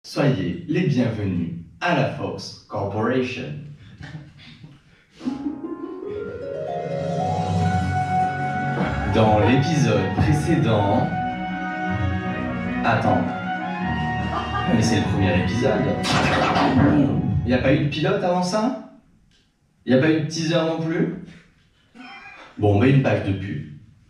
Soyez les bienvenus à la Fox Corporation. Dans l'épisode précédent... Attends. Mais c'est le premier épisode. Il n'y a pas eu de pilote avant ça? Il n'y a pas eu de teaser non plus? Bon, on met une page de pub.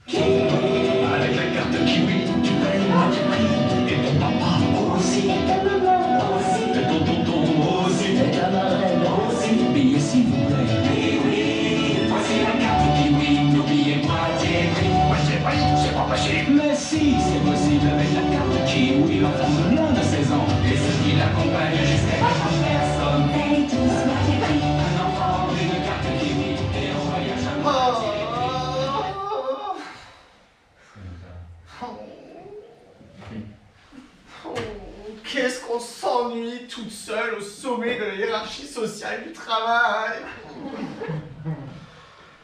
Avec la carte Kiwi, tu payes moitié prix. Et ton papa aussi. Et ta maman aussi. Et ton tonton aussi. Et ta marraine aussi. Payez s'il vous plaît. Oui, oui. Voici la carte Kiwi. N'oubliez moitié prix. Moitié prix, c'est pas possible. Mais si, c'est possible avec la carte Kiwi. L'enfant de moins de 16 ans. Et ceux qui l'accompagnent jusqu'à 4 personnes. Paye tous moitié prix. Un enfant, une carte Kiwi. Et on voyage à moitié. Qu'est-ce qu'on s'ennuie toute seule au sommet de la hiérarchie sociale du travail.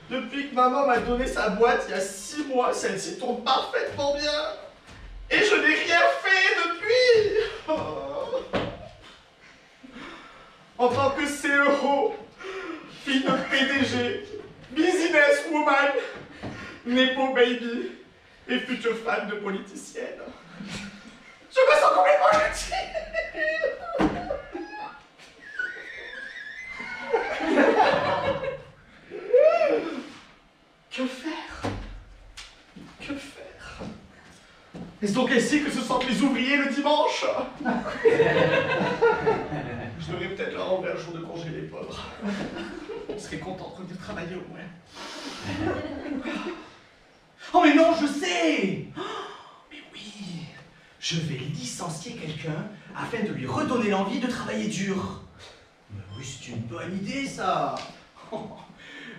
Depuis que maman m'a donné sa boîte il y a 6 mois, celle-ci tourne parfaitement bien. Et je n'ai rien fait depuis. En tant que CEO, fille de PDG, businesswoman, Nepo baby et future femme de politicienne, je me sens complètement inutile. Que faire? Que faire? Est-ce donc ainsi que se sentent les ouvriers le dimanche? Je devrais peut-être leur enlever un jour de congé, les pauvres. On serait content de venir travailler au moins. Oh mais non, je sais! Mais oui! Je vais licencier quelqu'un afin de lui redonner l'envie de travailler dur. Mais oui, c'est une bonne idée, ça!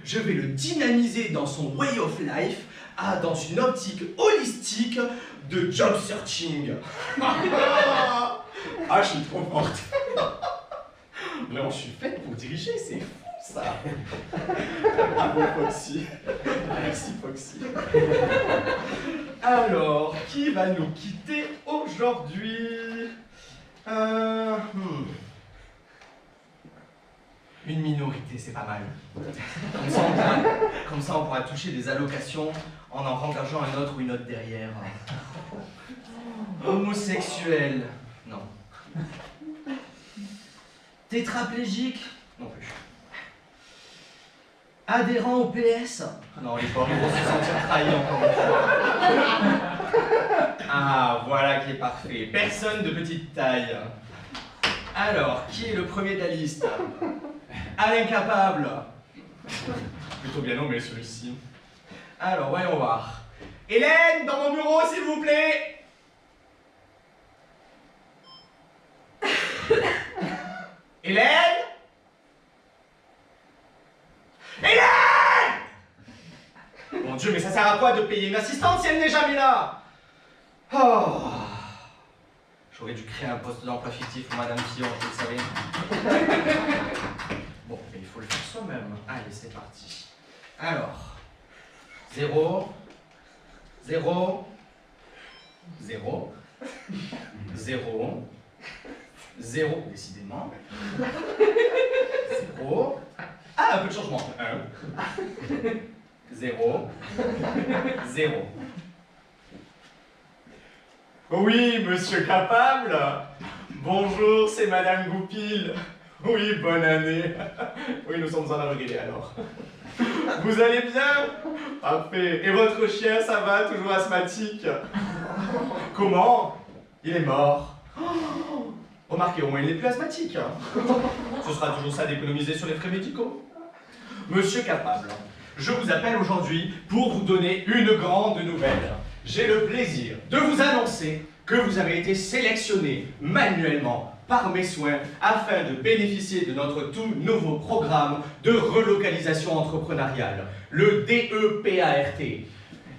Je vais le dynamiser dans son way of life, dans une optique holistique de job searching. Ah, je suis trop forte. Vraiment, je suis faite pour diriger, c'est fou, ça. Bravo, Foxy. Merci, Foxy. Alors, qui va nous quitter aujourd'hui? Une minorité, c'est pas mal. Comme ça, on pourra toucher des allocations en rengageant un autre ou une autre derrière. Homosexuel, non. Tétraplégique, non plus. Adhérent au PS, non, les pauvres vont se sentir trahis encore une fois. Ah, voilà qui est parfait. Personne de petite taille. Alors, qui est le premier de la liste? À l'incapable. Plutôt bien nommé celui-ci. Alors, voyons voir. Hélène, dans mon bureau, s'il vous plaît. Hélène? Hélène! Mon Dieu, mais ça sert à quoi de payer une assistante si elle n'est jamais là? Oh. J'aurais dû créer un poste d'emploi fictif pour Madame Fillon, vous le savez. Bon, mais il faut le faire soi-même. Allez, c'est parti. Alors, 0, 0, 0, 0, 0, décidément. 0. Ah, un peu de changement. 1, 0, 0. Oui, monsieur Capable. Bonjour, c'est Madame Goupil. Oui, bonne année. Oui, nous sommes en avril alors. Vous allez bien? Parfait. Et votre chien, ça va? Toujours asthmatique? Comment? Il est mort. Remarquez, au moins il n'est plus asthmatique. Ce sera toujours ça d'économiser sur les frais médicaux. Monsieur Capable, je vous appelle aujourd'hui pour vous donner une grande nouvelle. J'ai le plaisir de vous annoncer que vous avez été sélectionné manuellement par mes soins afin de bénéficier de notre tout nouveau programme de relocalisation entrepreneuriale, le DEPART,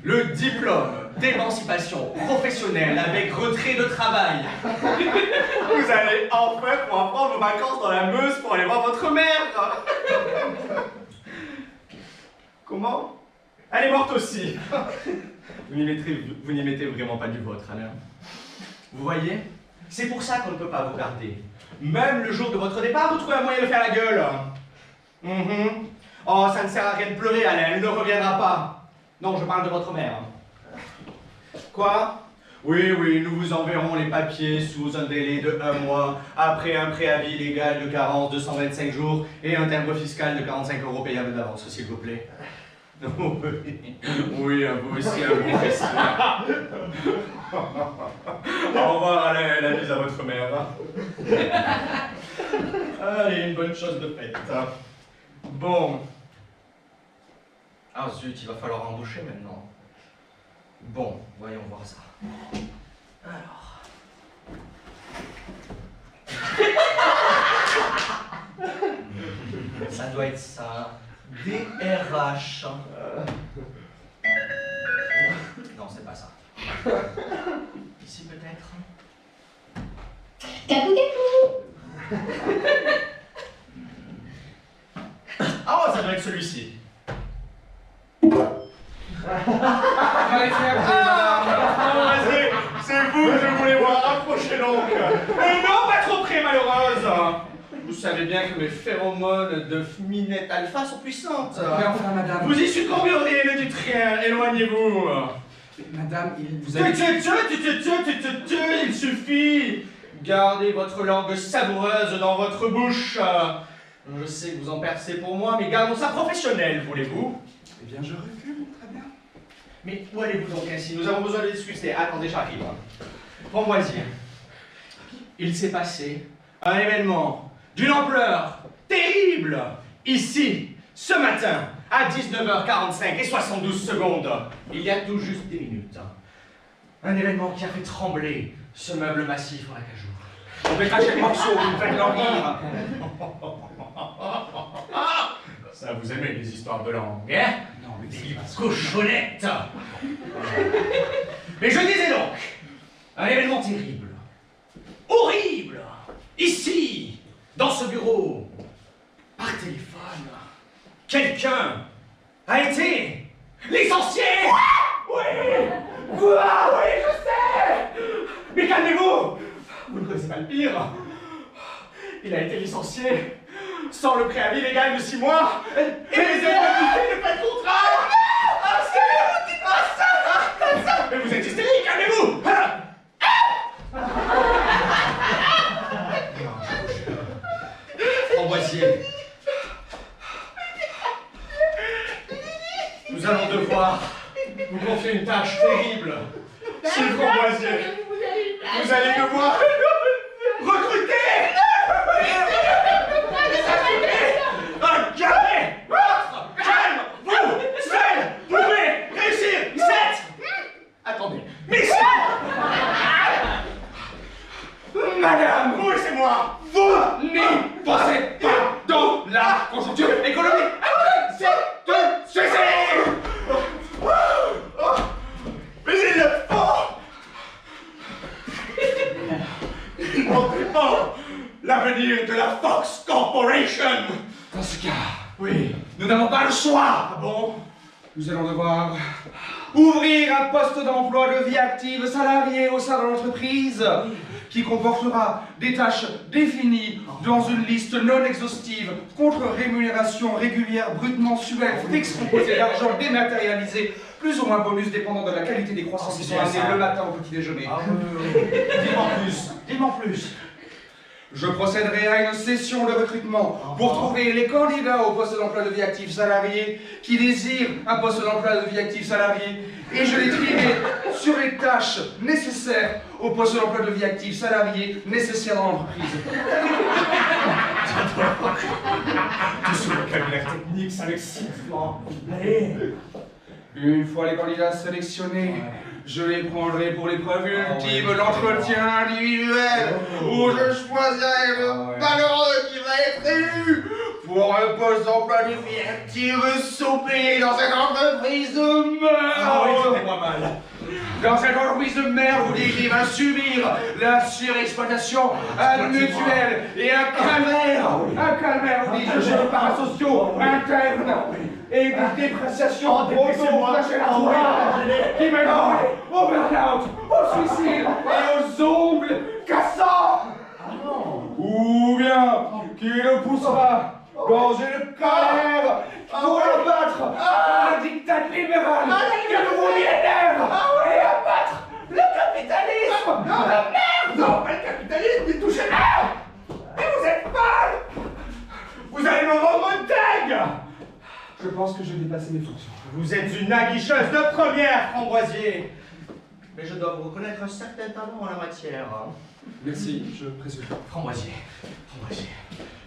le diplôme d'émancipation professionnelle avec retrait de travail. Vous allez enfin pouvoir prendre vos vacances dans la Meuse pour aller voir votre mère. Comment? Elle est morte aussi. Vous n'y mettez vraiment pas du vôtre, Alain. Vous voyez, C'est pour ça qu'on ne peut pas vous garder. Même le jour de votre départ, vous trouvez un moyen de faire la gueule. Oh, ça ne sert à rien de pleurer, Alain, elle ne reviendra pas. Non, je parle de votre mère. Quoi? Oui, oui, nous vous enverrons les papiers sous un délai de 1 mois, après un préavis légal de carence de 125 jours et un timbre fiscal de 45 € payable d'avance, s'il vous plaît. Oui, à vous aussi, un bon festival. Au revoir, Alain, la bise à votre mère. Allez, une bonne chose de faite. Bon. Ah zut, il va falloir embaucher maintenant. Bon, voyons voir ça. Alors. Ça doit être ça. DRH. Non, c'est pas ça. Ici peut-être. Capou capou. Oh, ça doit être celui-ci. C'est vous que je voulais voir, approchez donc. Non, pas trop près, malheureuse. Vous savez bien que mes phéromones de minette alpha sont puissantes. Mais enfin, madame. Vous y succomberiez, ne dites rien, éloignez-vous. Madame, vous avez... Il suffit. Gardez votre langue savoureuse dans votre bouche. Je sais que vous en percez pour moi, mais gardons ça professionnel, voulez-vous? Eh bien, je recule, très bien. Mais où allez-vous donc ainsi? Nous avons besoin de discuter. Attendez, j'arrive. Prends-moi-y. Il s'est passé un événement d'une ampleur terrible ici, ce matin, à 19h45 et 72 secondes. Il y a tout juste 10 minutes. Un événement qui a fait trembler ce meuble massif en acajou. On mettra chaque morceau, vous me faites languir. Ça, vous aimez les histoires de langue, hein? Non, mais Des cochonnettes. Mais je disais donc, un événement terrible, horrible, ici, dans ce bureau, par téléphone, quelqu'un a été licencié. Oui. Quoi? Oui, je sais. Mais calmez-vous. Vous ne connaissez pas le pire. Il a été licencié sans le préavis légal de 6 mois et les indemnités de fin de contrat. Ah, c'est... Ah, ça. Mais vous êtes hystérique, calmez-vous. Framboisier. Nous allons devoir vous confier une tâche terrible. Monsieur Framboisier, vous allez devoir recruter un carré. Calme, vous seul pouvez réussir cette... Attendez, mission. Madame, oui, c'est moi. Vous n'y pensez pas dans la conjoncture économique. C'est de suicide. Mais il le faut. Il ne pas l'avenir de la Fox Corporation. Dans ce cas, Oui. nous n'avons pas le choix. Ah bon? Nous allons devoir ouvrir un poste d'emploi de vie active salarié au sein de l'entreprise qui comportera des tâches définies dans une liste non exhaustive contre rémunération régulière brute mensuelle fixe composée d'argent dématérialisé plus ou moins bonus dépendant de la qualité des croissants qui sont amenés le matin au petit déjeuner. Dis-moi plus. Dis-moi plus. Je procéderai à une session de recrutement pour trouver les candidats au poste d'emploi de vie active salarié qui désirent un poste d'emploi de vie active salarié et je les trierai sur les tâches nécessaires au poste d'emploi de vie active salarié nécessaire dans l'entreprise. Tout ce vocabulaire technique, ça m'excitement. Allez. Une fois les candidats sélectionnés, je les prendrai pour l'épreuve ultime, l'entretien individuel, où je choisirai le malheureux qui va être élu pour un poste d'emploi de vie active sous-payé dans cette entreprise de Ah oui, merde. c'était pas mal. Dans cette entreprise de merde, vous dites qu'il va subir la surexploitation, un mutuel et un calvaire. Un calvaire, vous dites, de parasociaux internes. et des dépréciations dépêchez-moi. auto-flagellatoires qui mèneront au burn-out, au suicide et aux ongles cassants. Ou bien qui le poussera dans une carrière pour abattre la dictature libérale du nouveau millénaire et abattre le capitalisme. Merde! Non, pas le capitalisme, il touche merde! Mais vous êtes mal! Vous allez me rendre dingue! Je pense que j'ai dépassé mes fonctions. Vous êtes une aguicheuse de première, Framboisier. Mais je dois vous reconnaître un certain talent en la matière. Merci, je présume. Framboisier,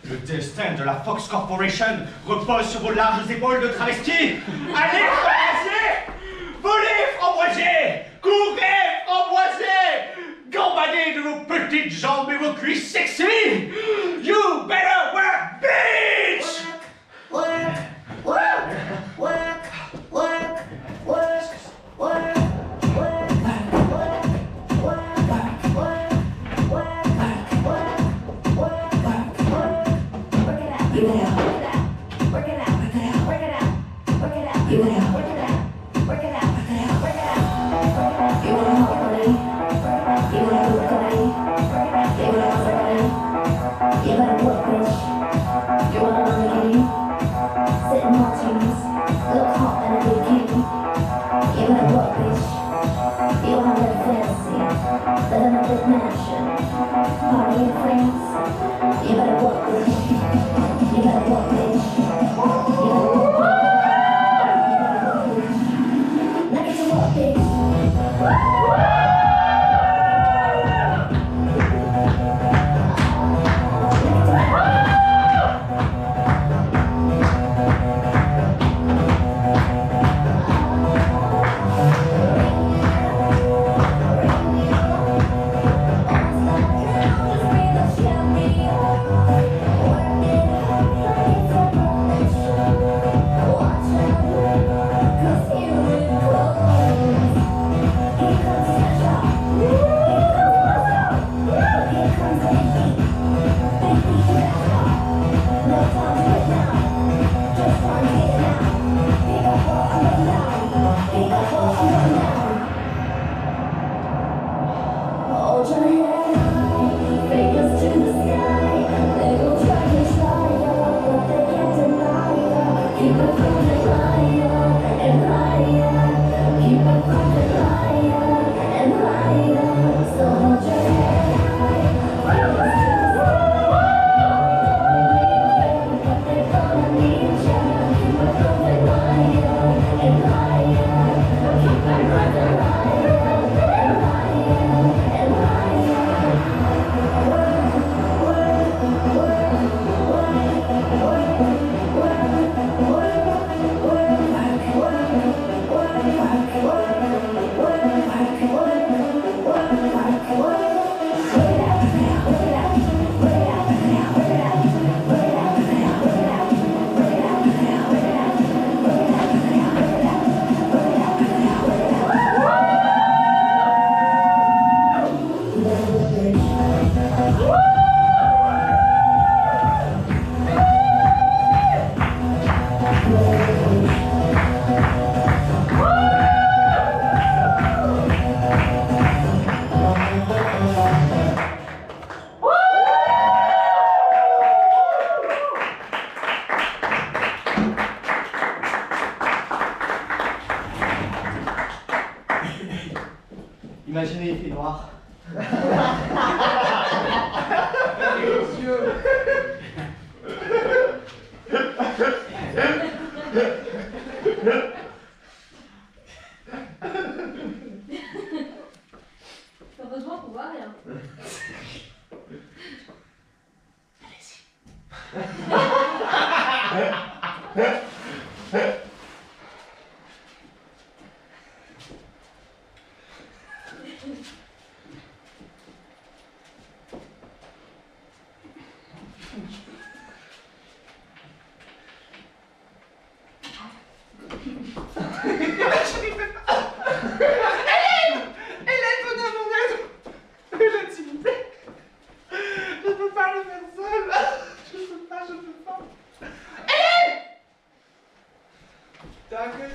le destin de la Fox Corporation repose sur vos larges épaules de travesti. Allez, Framboisier! Volez, Framboisier! Courez, Framboisier! Gambadez de vos petites jambes et vos cuisses sexy! You better work, bitch! Imaginez, il fait noir. Heureusement qu'on voit rien.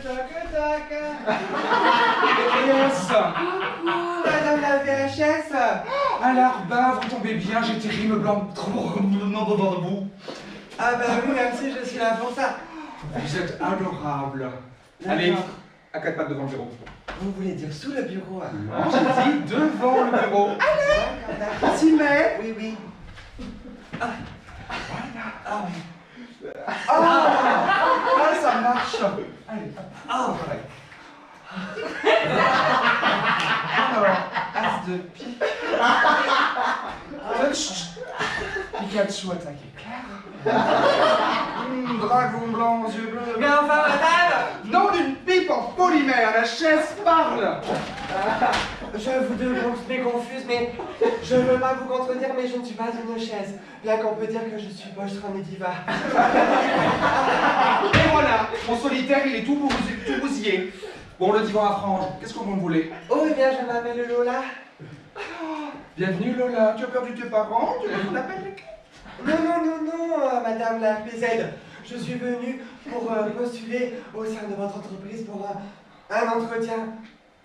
toc, toc. Coucou, madame la VHS. Alors, ben, vous tombez bien, j'ai tes rimes blancs devant vous. Ah bah oui, merci, je suis là pour ça. Vous êtes adorable. Allez, à 4 pattes devant le bureau. Vous voulez dire sous le bureau, hein? Non, j'ai dit devant le bureau. Allez, d'accord. S'y met. Oui, oui. Ah. Ah oui. Ah, ça marche. Allez, Ah, ouais. Alors, as de pique. Pikachu attaqué. Dragon blanc aux yeux bleus. mais enfin, madame, Nom d'une pipe en polymère, la chaise parle. je vous demande mais confuse, mais je ne veux pas vous contredire, mais je ne suis pas une chaise. Bien qu'on peut dire que je suis polstron et diva. Et voilà, mon solitaire, il est tout bousillé. Bon, le divan à franges, qu'est-ce que vous me voulez? Oh, eh bien, je m'appelle Lola. Bienvenue Lola, tu as perdu tes parents? Tu veux qu'on t'appelle lesquels? Non, madame la PZ. Je suis venue pour postuler au sein de votre entreprise pour un entretien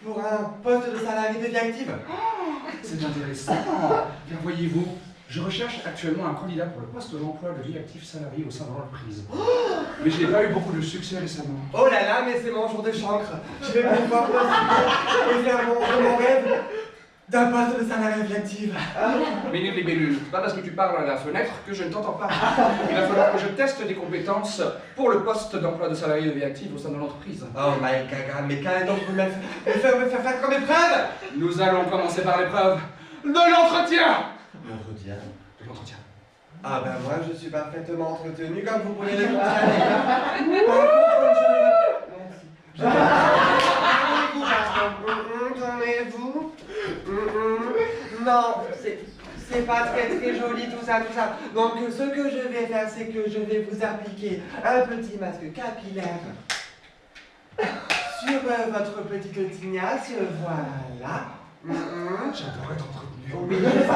pour un poste de salarié de vie active. C'est intéressant. Bien voyez-vous, je recherche actuellement un candidat pour le poste d'emploi de vie active salarié au sein de l'entreprise. Mais je n'ai pas eu beaucoup de succès récemment. Oh là là, mais c'est mon jour de chancre. Je vais pouvoir postuler et faire mon rêve d'un poste de salarié de vie active. Mais les libellules, c'est pas parce que tu parles à la fenêtre que je ne t'entends pas. Il va falloir que je teste des compétences pour le poste d'emploi de salarié de vie active au sein de l'entreprise. Oh my god, mais qu'allez donc vous me faire comme épreuve? Nous allons commencer par l'épreuve de l'entretien. L'entretien. De l'entretien. Ah ben moi je suis parfaitement entretenu comme vous pourriez le constater. Par contre, je tournez-vous. Non, c'est pas très joli tout ça. Donc ce que je vais faire, c'est que je vais vous appliquer un petit masque capillaire sur votre petite tignasse, voilà. J'adore être entretenu. Oui, je sais.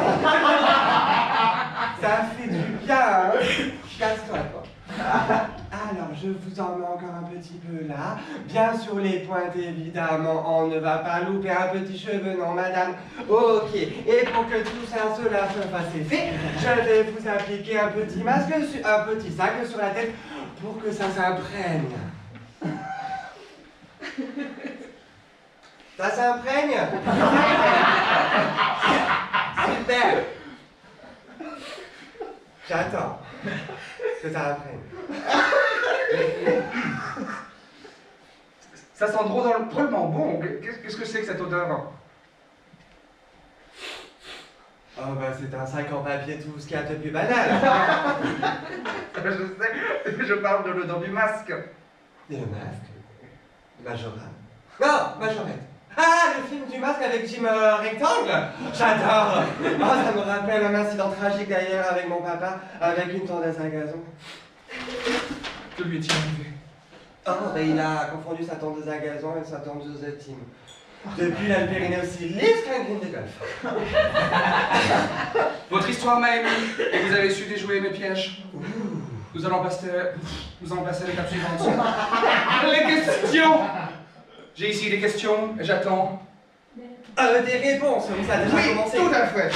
Ça fait du bien, hein? Casse-toi, quoi. Alors, je vous en mets encore un petit peu là. Bien sur les pointes, évidemment, on ne va pas louper un petit cheveu, non, madame. Ok, et pour que tout ça, cela se fasse effet, je vais vous appliquer un petit masque, un petit sac sur la tête pour que ça s'imprègne. Ça s'imprègne? Super! J'attends que ça imprègne. Ça sent drôlement bon. Qu'est-ce que c'est que cette odeur? Oh bah c'est un sac en papier tout ce qu'il y a de plus banal. Je sais, je parle de l'odeur du masque. Et le masque? Majorat? Non, Majorette. Ah, le film du masque avec Jim Rectangle. J'adore. Oh, ça me rappelle un incident tragique d'ailleurs avec mon papa, avec une tondeuse à gazon. Que lui est-il arrivé? Oh, bah il a confondu sa tondeuse à gazon et sa tondeuse de team. Depuis, il a le périnée aussi lisse qu'un green de golf. Votre histoire m'a ému et vous avez su déjouer mes pièges. Nous allons passer à l'étape suivante. Les questions! J'ai ici des questions et j'attends. Des réponses, oui, ça a déjà commencé. Tout à fait.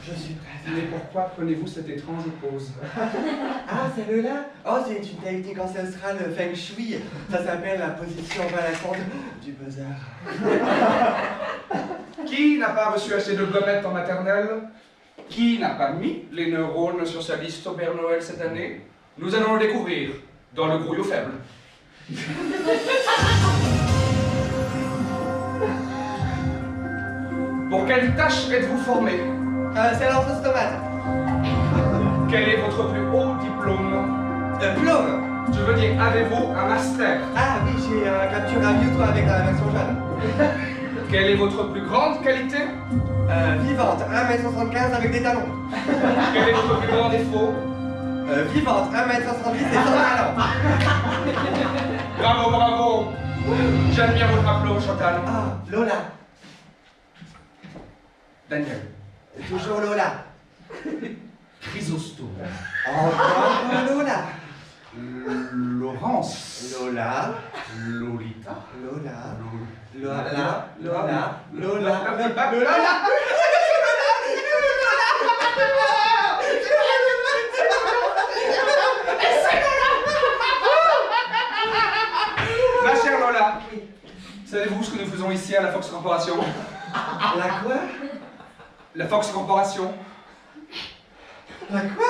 Je suis prête. Mais pourquoi prenez-vous cette étrange pause? Ah, celle-là? Oh, c'est une technique ancestrale Feng Shui. Ça s'appelle la position relaxante du buzzer. Qui n'a pas reçu assez de gommettes en maternelle? Qui n'a pas mis les neurones sur sa liste au Père Noël cette année? Nous allons le découvrir dans le grouillot faible. Pour quelle tâche êtes-vous formé? C'est l'entrée tomate. Quel est votre plus haut diplôme? Diplôme? Je veux dire, avez-vous un master? Ah oui, j'ai capturé un Mewtwo avec la version jeune. Quelle est votre plus grande qualité? Vivante, 1m75 avec des talons. Quel est votre plus grand défaut? Vivante, 1m70 et sans talons. Bravo, bravo! J'admire votre applaudissement, Chantal. Ah, Lola. Daniel. Toujours Lola. Chrysostome. Encore Lola. Laurence. Lola. Lolita. Lola. Lola. Lola. Lola. Ma chère Lola, savez-vous ce que nous faisons ici à la Fox Corporation? La quoi? La Fox Corporation. La quoi?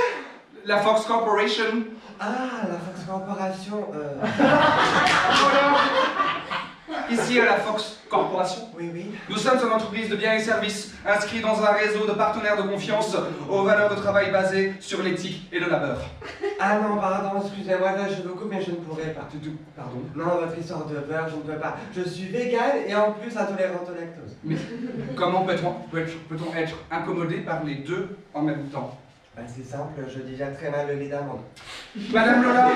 La Fox Corporation. Ah, la Fox Corporation. Voilà. Ici à la Fox Corporation. Oui, oui. Nous sommes une entreprise de biens et services inscrits dans un réseau de partenaires de confiance aux valeurs de travail basées sur l'éthique et le labeur. Ah non, pardon, excusez-moi, là je vous coupe, mais je ne pourrais pas. Pardon. Non, votre histoire de beurre, je ne peux pas. Je suis végane et en plus intolérante au lactose. Mais comment peut-on être incommodé par les deux en même temps? Bah c'est simple, je digère très mal le lait d'amande. Madame Lola,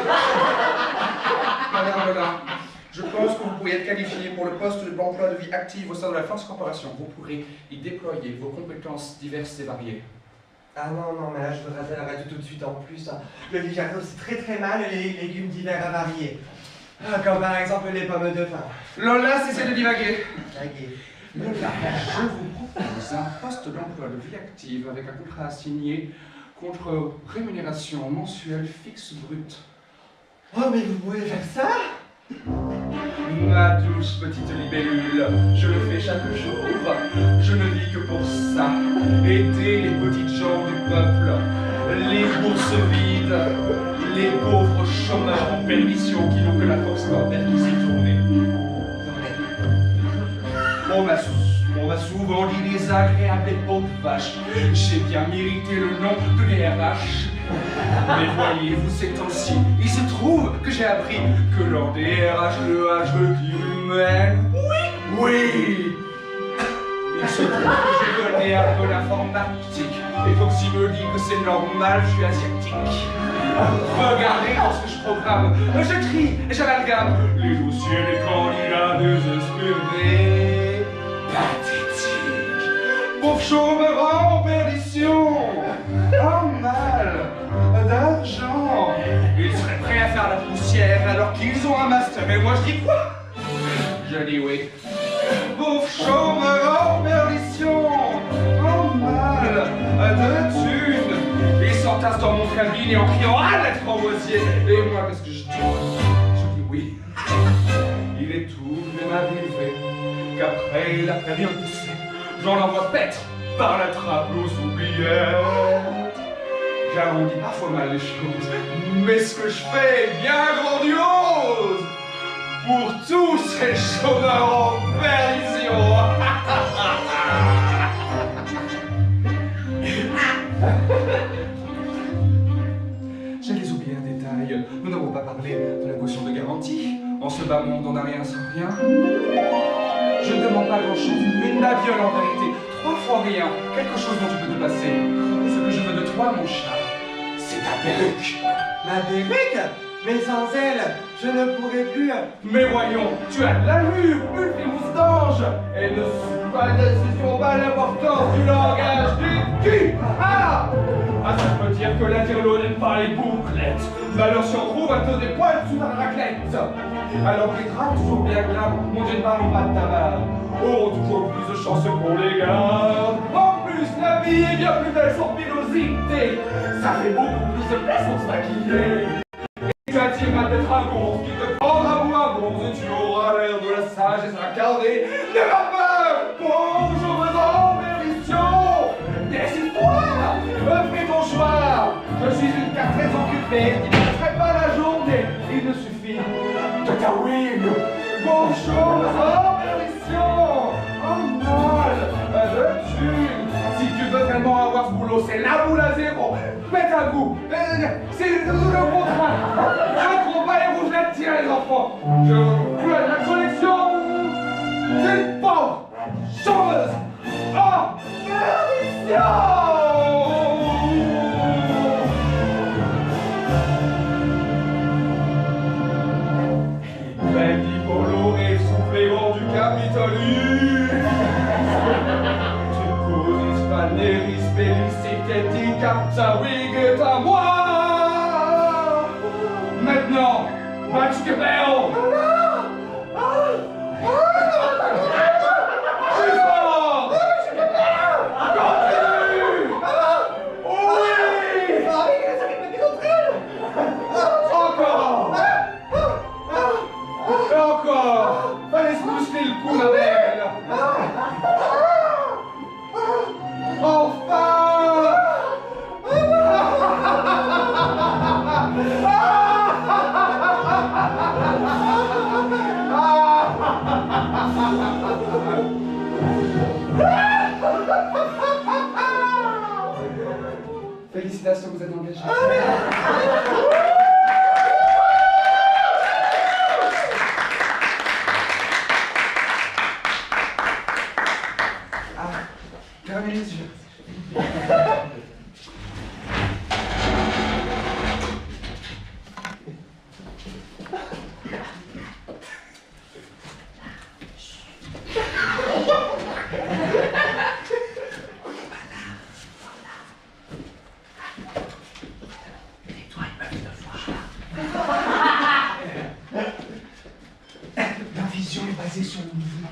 Madame Lola, je pense que vous pourriez être qualifiée pour le poste de l'emploi de vie active au sein de la Fox Corporation. Vous pourrez y déployer vos compétences diverses et variées. Ah non, non, mais là je voudrais arrêter tout de suite en plus. Hein. Le digère c'est très très mal les légumes divers à varier. Ah, comme par exemple les pommes de pin. Lola, cessez de divaguer. Tagué. Lola, je vous propose un poste d'emploi de vie active avec un contrat signé contre rémunération mensuelle fixe brute. Oh, mais vous pouvez faire ça? Ma douce petite libellule, je le fais chaque jour. Je ne vis que pour ça. Aider les petites gens du peuple, les bourses vides, les pauvres chômeurs en permission qui n'ont que la Fox Corp d'y tourner. On m'a souvent dit des agréables peaux de vache. J'ai bien mérité le nom de DRH. Mais voyez-vous, ces temps-ci, il se trouve que j'ai appris que lors des RH, le H veut dire humaine. Oui. Il se trouve que je connais un peu l'informatique. Et Foxy me dit que c'est normal, je suis asiatique. Regardez dans ce que je programme. Je trie et j'amalgame les dossiers des candidats désespérés. Pathétique. Pauvre chômeur en perdition. Oh mal d'argent. Ils seraient prêts à faire la poussière alors qu'ils ont un master. Mais moi je dis quoi? Je dis oui. Pauvre chômeur en perdition. Oh mal de thunes. Ils s'entassent dans mon cabinet en criant à l'être envoisier. Et moi qu'est-ce que je dis? Je dis oui. Il est tout de même arrivé qu'après la période poussée, j'en envoie paître par la trappe aux oubliettes. J'arrondis parfois mal les choses, mais ce que je fais est bien grandiose pour tous ces chômeurs en perdition. J'allais oublier un détail. Nous n'avons pas parlé de la caution de garantie. En ce bas monde, on n'a rien sans rien. Je ne demande pas grand-chose, une babiole en vérité. 3 fois rien, quelque chose dont tu peux te passer. Ce que je veux de toi, mon chat, c'est ta perruque. Ma perruque? Mais sans elle, je ne pourrais plus. Mais voyons, tu as de l'allure, une fimousse d'ange. Elles ne sont pas l'importance du langage du cul. Ah, ça veut dire que l'interlo n'aime pas les bouclettes. Malheur si on trouve un peu des poils sous la raclette. Alors les draps toujours bien gras, mon Dieu ne parlons pas de tabac, auront toujours plus de chance pour les gars. En plus, la vie est bien plus belle sans pilosité. Ça fait beaucoup plus de place pour se maquiller. Et tu attireras peut-être un gonze qui te prendra pour un bronze et tu auras l'air de la sagesse incarnée. N'aie pas peur, bonjour en perdition. Décide-toi, fais ton choix. Je suis une carte très occupée qui ne ferait pas la journée. Il ne suffit de ta wing. Bonjour en perdition. Oh mal de thunes. Si tu veux vraiment avoir ce boulot, c'est la boule à zéro. Mets un goût. C'est le contrat. Je ne trouve pas les rouges là de tirer les enfants. Je veux la collection. C'est une pauvre chômeuse en perdition. Petit polo essoufflement du capitalisme. Tu causes panéris félicité, capta wig est à moi. Mais Non! Max Capel! Plus fort! Continue! Oui! Encore! Et encore! Fallait se muscler le cou, ma belle! Enfin! Félicitations, vous êtes engagés. Fermez les yeux. La vision est basée sur le mouvement.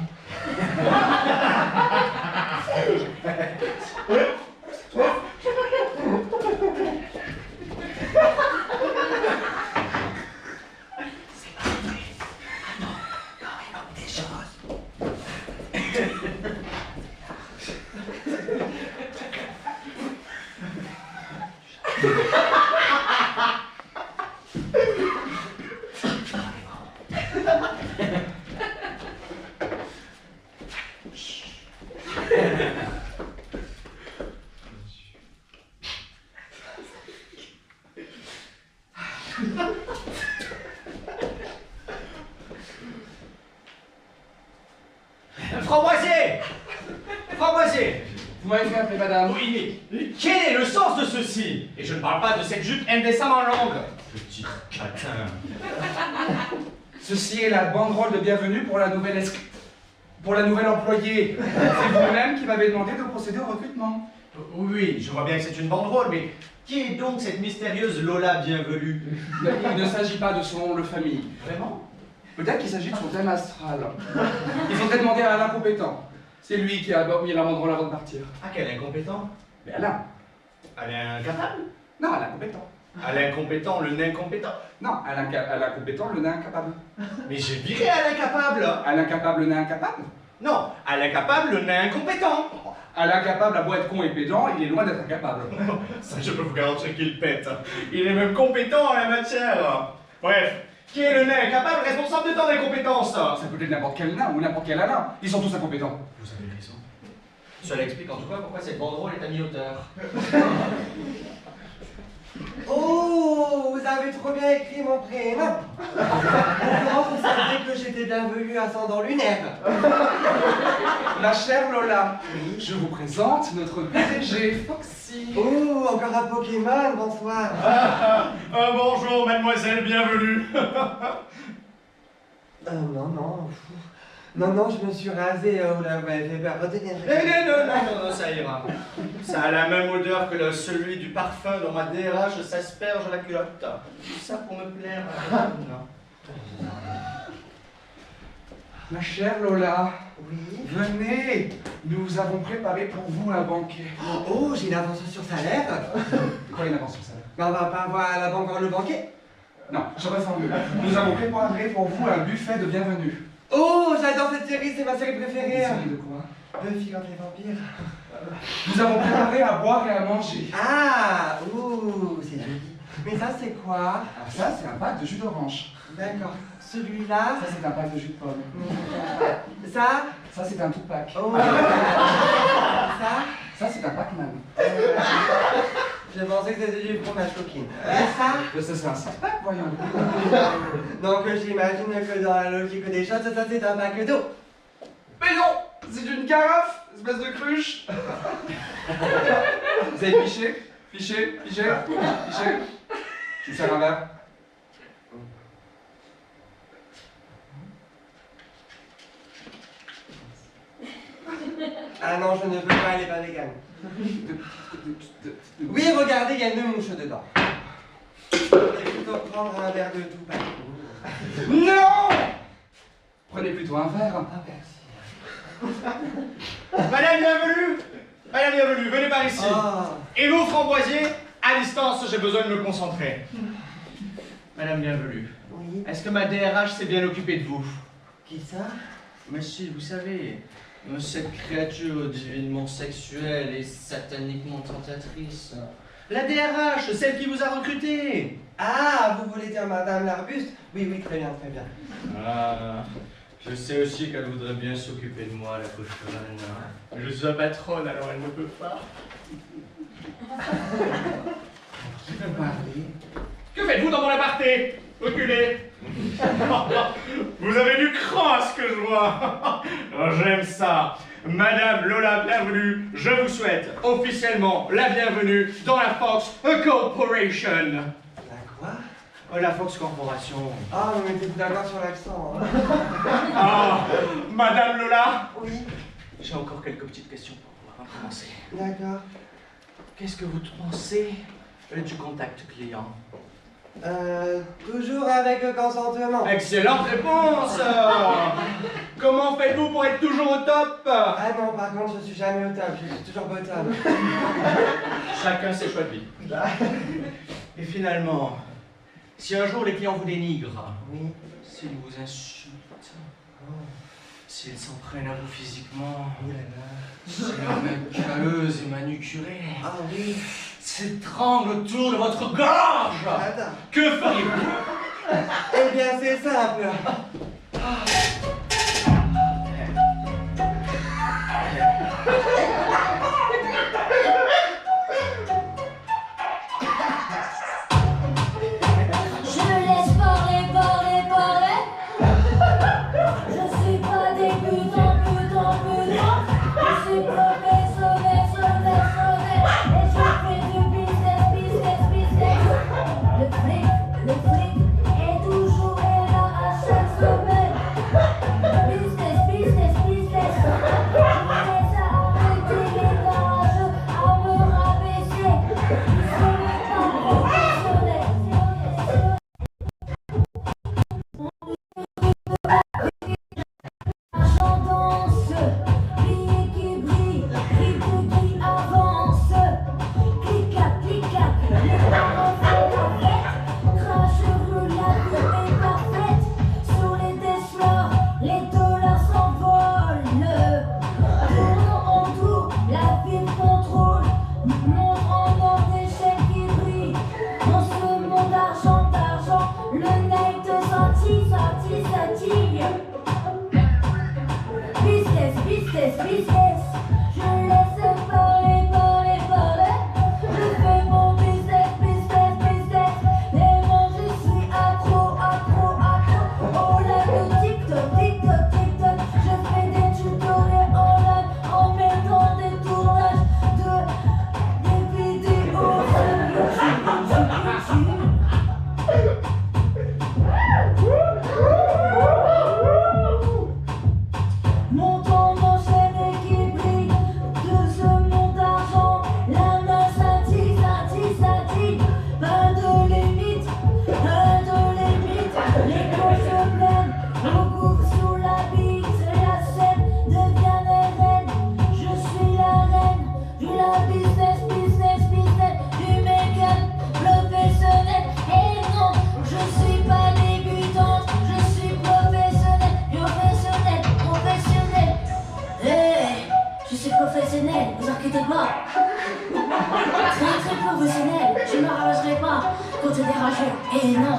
Framboisier! Framboisier! Vous m'avez fait appeler, madame. Oui, mais quel est le sens de ceci? Et je ne parle pas de cette jupe indécemment longue. Petit catin. Ceci est la banderole de bienvenue pour la nouvelle employée. C'est vous-même qui m'avez demandé de procéder au recrutement. Oui, je vois bien que c'est une banderole, mais qui est donc cette mystérieuse Lola bienvenue? Il ne s'agit pas de son nom de famille. Vraiment? Peut-être qu'il s'agit de son thème astral. Il faudrait demander à Alain Compétent. C'est lui qui a mis la banderole avant de partir. Ah, quel incompétent? Mais Alain. Alain incapable? Non, Alain Compétent. Alain compétent, le nain compétent? Non, Alain Compétent, le nain incapable. Mais j'ai viré Alain capable! Alain capable, le nain incapable. Non, Alain capable, le nain incompétent! Alain capable à beau être con et pédant, il est loin d'être incapable. Ça, je peux vous garantir qu'il pète. Il est même compétent en la matière. Bref, qui est le nain incapable responsable de tant d'incompétence? Ça peut être n'importe quel nain ou n'importe quel Alain. Ils sont tous incompétents. Vous avez raison. Cela explique en tout cas pourquoi cette banderole est à mi-hauteur. Oh, vous avez trop bien écrit mon prénom. Comment vous saviez que j'étais bienvenue ascendant lunaire? La chère Lola, je vous présente notre PDG, Foxy. Oh, encore un Pokémon, bonsoir. Bonjour, mademoiselle, bienvenue. Non. Non, je me suis rasé, oh là, vous m'avez fait peur. Non, ça ira. Ça a la même odeur que celui du parfum dont ma DRH s'asperge la culotte. Tout ça pour me plaire. Non. Ma chère Lola, Oui. venez, nous avons préparé pour vous un banquet. Oh, j'ai une avance sur salaire. Quoi, une avance sur ça? Mais on va pas voir à la banque le banquet. Non, je reformule. Nous avons préparé pour vous un buffet de bienvenue. Oh, j'adore cette série, c'est ma série préférée. Série de quoi? Buffy contre les vampires. Nous avons préparé à boire et à manger. Ah, ouh, c'est joli. Mais ça, c'est quoi? Alors ça, c'est un pack de jus d'orange. D'accord. Celui-là. Ça, c'est un pack de jus de pomme. Ça. Ça, c'est un tout pack. Oh. Ça, c'est un Pac-Man. Je pensais que c'était du fromage coquine. Et ça. Ça, c'est un six-pack, voyons. Donc, j'imagine que dans la logique des choses, ça, c'est un pack d'eau. Mais non, c'est une carafe, espèce de cruche. Vous avez piché? Piché? Je vous sers un verre. Ah non, je ne peux pas, elle est pas végane. Oui, regardez, il y a 2 mouches dedans. vais plutôt prendre un verre de tout parcours. Non! Prenez plutôt un verre. Ah, merci. Madame bienvenue! Madame bienvenue, venez par ici. Ah. Et vous, Framboisier, à distance, j'ai besoin de me concentrer. Madame bienvenue, Oui. est-ce que ma DRH s'est bien occupée de vous? Qui ça? Monsieur, vous savez, cette créature divinement sexuelle et sataniquement tentatrice. La DRH, celle qui vous a recruté. Ah, vous voulez dire Madame l'Arbuste? Oui, oui, très bien, très bien. Ah, je sais aussi qu'elle voudrait bien s'occuper de moi, la cochonne. Je suis sa patronne, alors elle ne peut pas. Qui veut parler? Que faites-vous dans mon aparté? Reculez. Vous avez du cran, ce que je vois. Oh, j'aime ça. Madame Lola Bienvenue, je vous souhaite officiellement la bienvenue dans la Fox Corporation. La quoi? Oh, la Fox Corporation. Ah, mais mettez-vous d'accord sur l'accent, hein. Ah, Madame Lola, Oui, j'ai encore quelques petites questions pour vous avant de commencer. d'accord. Qu'est-ce que vous pensez du contact client? Toujours avec consentement. Excellente réponse. Comment faites-vous pour être toujours au top? Ah non, par contre, je suis jamais au top, je suis toujours bottom. Chacun ses choix de vie. Et finalement, si un jour les clients vous dénigrent, Oui. s'ils vous insultent, s'ils s'en prennent à vous physiquement, Oh là là. s'ils leur mettent caleuse et manucurée, Ah oui. s'étranglent autour de votre gorge, Attends. que feriez-vous? Eh bien, c'est simple. Je laisse parler, parler, parler. Je suis pas débutant, butant, butant. Je suis professionnel, professionnel. Et je fais du business, business, business. Le fric est toujours là à chaque semaine. Business, business, business. Je laisse arrêter les garages à me rabaisser. Ce n'est pas professionnel. Argent danse, billets qui brillent, rythme qui avance. Clic-clac, clic-clac, les parents font la fête. Crash heureux, la vie est parfaite. Sur les Tesla, les dollars s'envolent. Tournant en tour, la ville contrôle. Montre en or des chaînes qui brillent. Dans ce monde d'argent, d'argent, le night scintille, scintille, scintille. Business, business, business. Je laisse parler, parler, parler. Je fais mon business, business, business. Et moi je suis accro, accro, accro. Oh là de TikTok, TikTok, TikTok. Je fais des tutoriels en live en mettant des tournages des vidéos sur YouTube, YouTube. Montant nos chaînes qui brillent de ce monde d'argent. La main scintille, scintille, scintille. Pas de limite, pas de limite. Les poches pleines, recouvre sous la bite. La scène devient reine. Je suis la reine de la business, business, business. Du méga professionnel. Et non, je suis pas débutante. Je suis professionnel, professionnel, professionnel. Hey, je suis professionnel, vous inquiétez pas. Très très professionnel, je ne m'arracherai pas contre des rageux. Et non.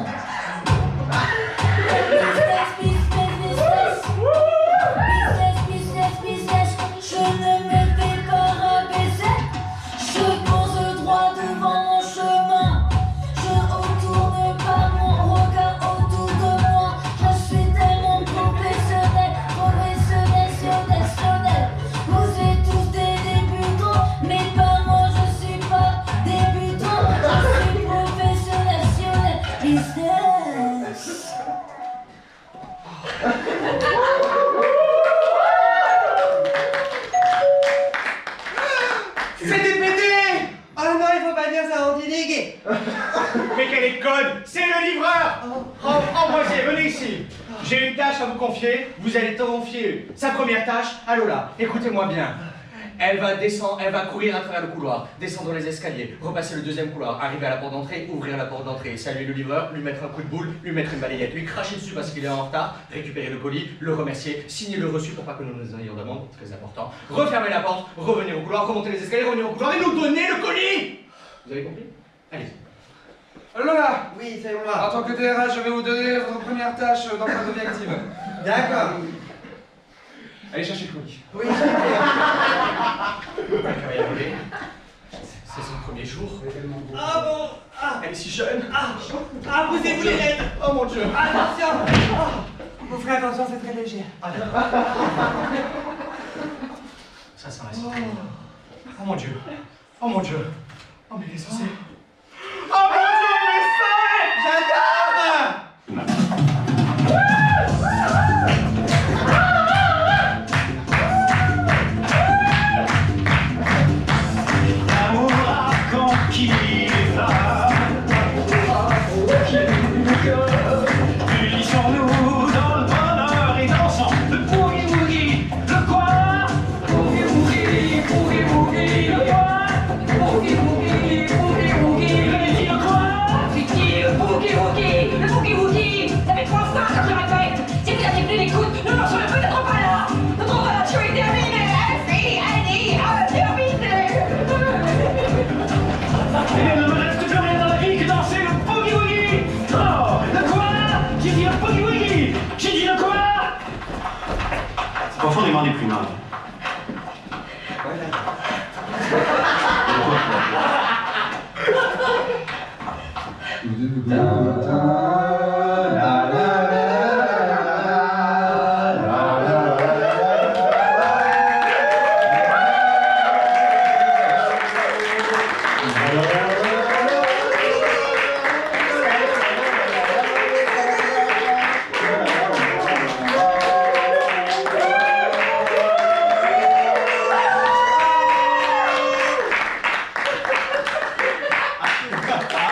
Business, business, business. Business, business, business. Je ne me fais pas rabaisser. Je fonce droit devant mon chemin. Je retourne pas mon regard autour de moi. Je suis tellement professionnel, professionnel, professionnel. Vous êtes tous des débutants, mais pas moi, je suis pas débutant. Je suis professionnel, business. délégué. Mais quelle est conne! C'est le livreur! Ambroisier, venez ici! J'ai une tâche à vous confier, vous allez t'en confier une. Sa première tâche, à Lola, écoutez-moi bien. Elle va descendre, elle va courir à travers le couloir, descendre les escaliers, repasser le deuxième couloir, arriver à la porte d'entrée, ouvrir la porte d'entrée, saluer le livreur, lui mettre un coup de boule, lui mettre une balayette, lui cracher dessus parce qu'il est en retard, récupérer le colis, le remercier, signer le reçu pour pas que nous nous ayons d'amende, très important, refermer la porte, revenir au couloir, remonter les escaliers, revenir au couloir et nous donner le colis! Vous avez compris? Allez-y. Lola, Oui, c'est en moi. tant que DRH, je vais vous donner votre première tâche dans le de vie active. D'accord. Allez chercher le colis. Oui, j'ai fait. Elle va y arriver. C'est son premier jour. Ah bon. Ah, Elle est si jeune. poussez-vous les lettres. Oh mon dieu. Attention. Vous ferez attention, c'est très léger. Ah d'accord. Ça sent la cigarette. Oh mon dieu. Oh mon dieu. Oh mais qu'est-ce que c'est? Oh mon dieu, mais c'est... J'adore. L'amour a conquis les âmes. Unissons-nous dans le bonheur et dansons le boogie-woogie. Le quoi? Boogie-woogie, boogie-woogie. Le quoi? Boogie-woogie, boogie-woogie. Le quoi? Vicky, le boogie-woogie, le boogie-woogie. Ça fait 3 fois que je répète. Si vous aviez plus d'écoute, nous n'en serions peut-être pas là. Notre relation est terminée. Il ne me reste plus rien dans la vie que danser le boogie-woogie. Oh, le quoi? J'ai dit le boogie-woogie. J'ai dit le quoi? C'est profondément déprimant. Voilà.